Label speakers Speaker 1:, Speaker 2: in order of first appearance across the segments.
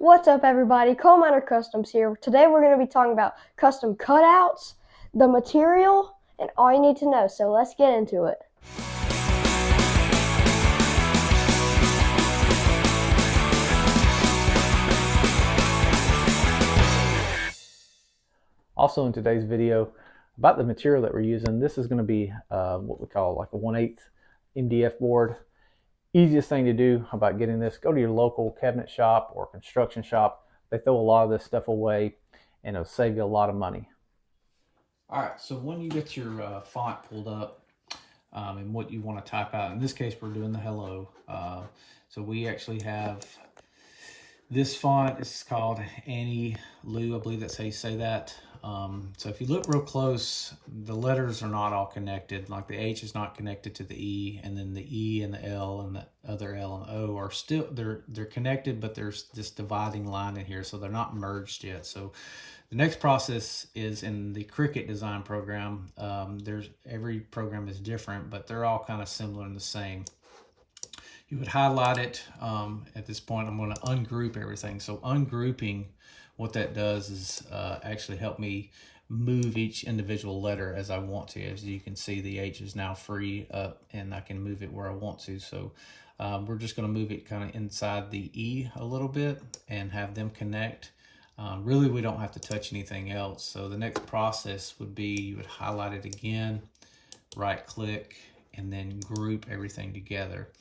Speaker 1: What's up, everybody? Coal Miner Customs here. Today we're going to be talking about custom cutouts, the material, and all you need to know. So let's get into it.
Speaker 2: Also in today's video about the material that we're using, this is going to be what we call like a 1/8 MDF board. Easiest thing to do about getting this, go to your local cabinet shop or construction shop. They throw a lot of this stuff away and it'll save you a lot of money.
Speaker 3: All right, so when you get your font pulled up and what you want to type out, in this case we're doing the hello. So we actually have this font. It's called Annie Lou, I believe that's how you say that. So if you look real close, the letters are not all connected. Like the H is not connected to the E, and then the E and the L and the other L and O are still, they're connected, but there's this dividing line in here, so they're not merged yet. So the next process is in the Cricut design program. Every program is different, but they're all kind of similar and the same. You would highlight it. At this point, I'm going to ungroup everything. So ungrouping, what that does is actually help me move each individual letter as I want to. As you can see, the H is now free up and I can move it where I want to. So we're just going to move it kind of inside the E a little bit and have them connect. Really, we don't have to touch anything else. So the next process would be you would highlight it again, right click, and then group everything together.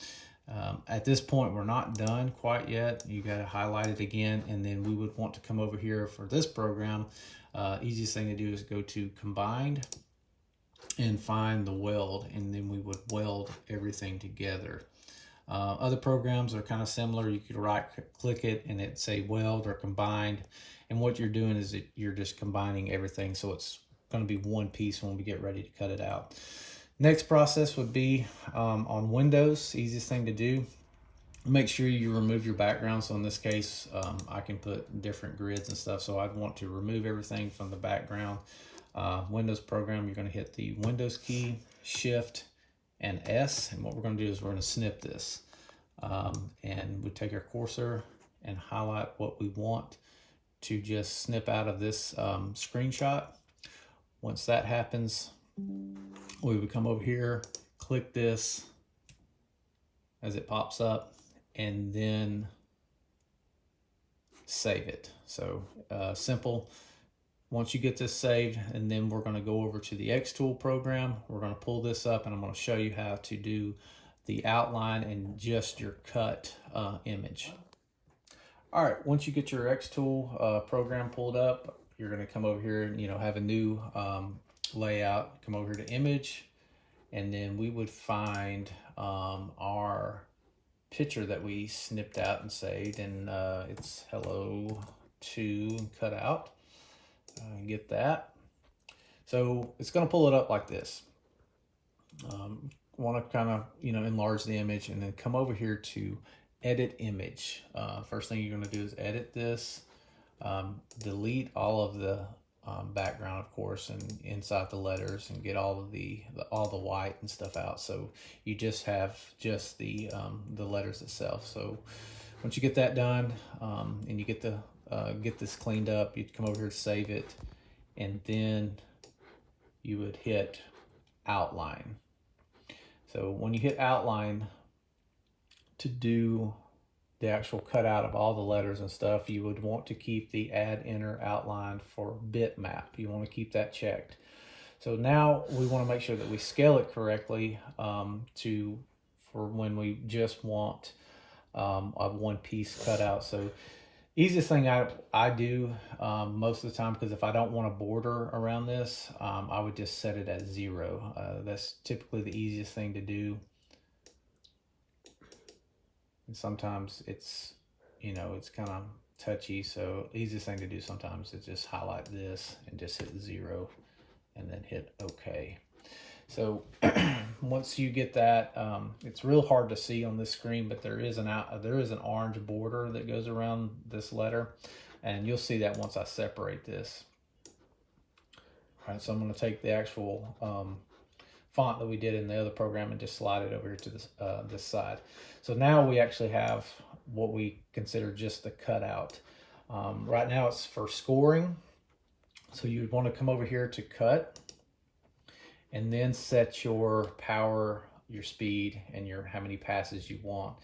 Speaker 3: At this point, we're not done quite yet. You got to highlight it again, and then we would want to come over here for this program. Easiest thing to do is go to Combined and find the weld, and then we would weld everything together. Other programs are kind of similar. You could right click it and it say weld or combined, and what you're doing is you're just combining everything, so it's going to be one piece when we get ready to cut it out. Next process would be on Windows. Easiest thing to do, make sure you remove your background. So in this case, I can put different grids and stuff, so I'd want to remove everything from the background. Windows program, you're going to hit the Windows key, Shift and S, and what we're going to do is we're going to snip this, and we take our cursor and highlight what we want to just snip out of this screenshot. Once that happens, we would come over here, click this as it pops up, and then save it. So simple. Once you get this saved, and then we're going to go over to the Xtool program. We're going to pull this up, and I'm going to show you how to do the outline and just your cut image. All right, once you get your Xtool program pulled up, you're going to come over here and have a new layout. Come over here to Image, and then we would find our picture that we snipped out and saved, and it's hello to cut out. Get that. So it's going to pull it up like this. Want to kind of enlarge the image, and then come over here to edit image. First thing you're going to do is edit this, delete all of the background, of course, and inside the letters, and get all of the white and stuff out, so you just have just the letters itself. So once you get that done, and you get this cleaned up, you'd come over here to save it, and then you would hit outline. So when you hit outline to do the actual cutout of all the letters and stuff, you would want to keep the add inner outline for bitmap. You want to keep that checked. So now we want to make sure that we scale it correctly for when we just want a one piece cutout. So easiest thing I do most of the time, because if I don't want a border around this, I would just set it at 0. That's typically the easiest thing to do. And sometimes it's kind of touchy, so easiest thing to do sometimes is just highlight this and just hit 0 and then hit OK. So once you get that, it's real hard to see on this screen, but there is an orange border that goes around this letter, and you'll see that once I separate this. All right, so I'm going to take the actual font that we did in the other program and just slide it over to this side. So now we actually have what we consider just the cutout. Right now it's for scoring. So you would want to come over here to cut and then set your power, your speed, and your how many passes you want.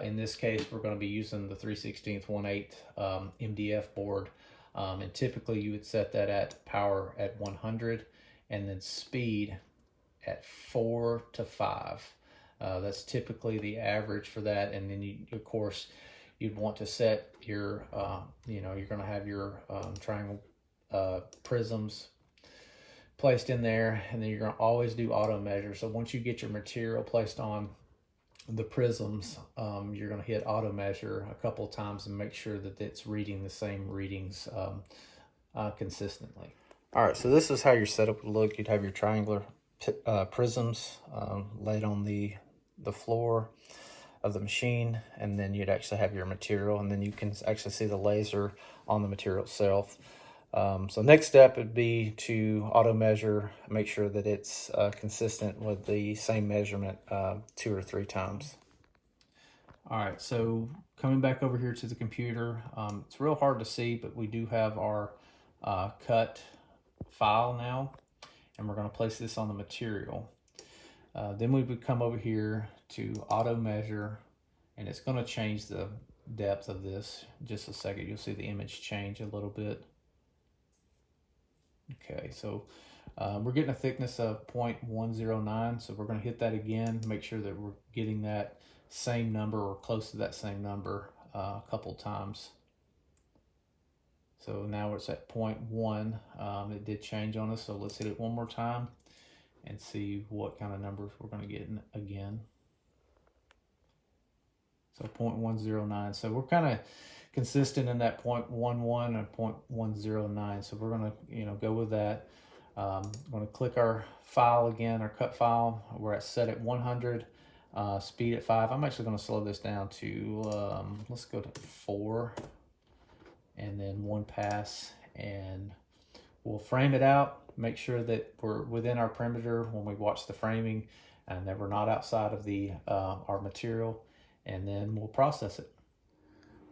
Speaker 3: In this case, we're going to be using the 3/16 1/8 MDF board. And typically you would set that at power at 100 and then speed at 4 to 5. That's typically the average for that. And then you, of course, you'd want to set your, you're going to have your triangle prisms placed in there, and then you're going to always do auto measure. So once you get your material placed on the prisms, you're going to hit auto measure a couple of times and make sure that it's reading the same readings consistently. All right, so this is how your setup would look. You'd have your triangular prisms laid on the floor of the machine, and then you'd actually have your material, and then you can actually see the laser on the material itself. So next step would be to auto measure, make sure that it's consistent with the same measurement 2 or 3 times. All right, so coming back over here to the computer, it's real hard to see, but we do have our cut file now, and we're going to place this on the material. Then we would come over here to auto measure, and it's going to change the depth of this. In just a second, you'll see the image change a little bit. Okay, so we're getting a thickness of 0.109, so we're going to hit that again, make sure that we're getting that same number or close to that same number a couple times. So now it's at 0.1. It did change on us, so let's hit it one more time and see what kind of numbers we're going to get again. So 0.109. So we're kind of consistent in that 0.11 and 0.109. So we're going to go with that. I'm going to click our file again, our cut file. We're at set at 100, speed at 5. I'm actually going to slow this down to, let's go to 4, and then 1 pass, and we'll frame it out, make sure that we're within our perimeter when we watch the framing and that we're not outside of the our material, and then we'll process it.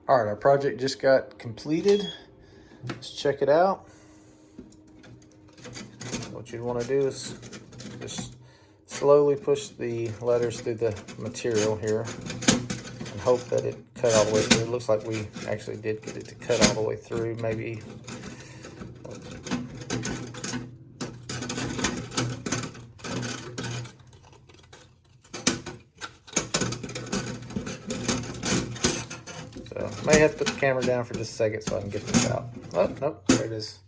Speaker 3: All right, our project just got completed. Let's check it out. What you want to do is just slowly push the letters through the material here and hope that it cut all the way through. It looks like we actually did get it to cut all the way through. Maybe so may have to put the camera down for just a second so I can get this out. Oh, nope, there it is.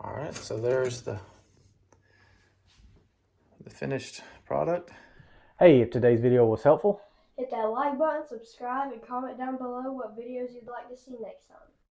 Speaker 3: All right, so there's the finished product.
Speaker 2: Hey, if today's video was helpful,
Speaker 1: hit that like button, subscribe, and comment down below what videos you'd like to see next time.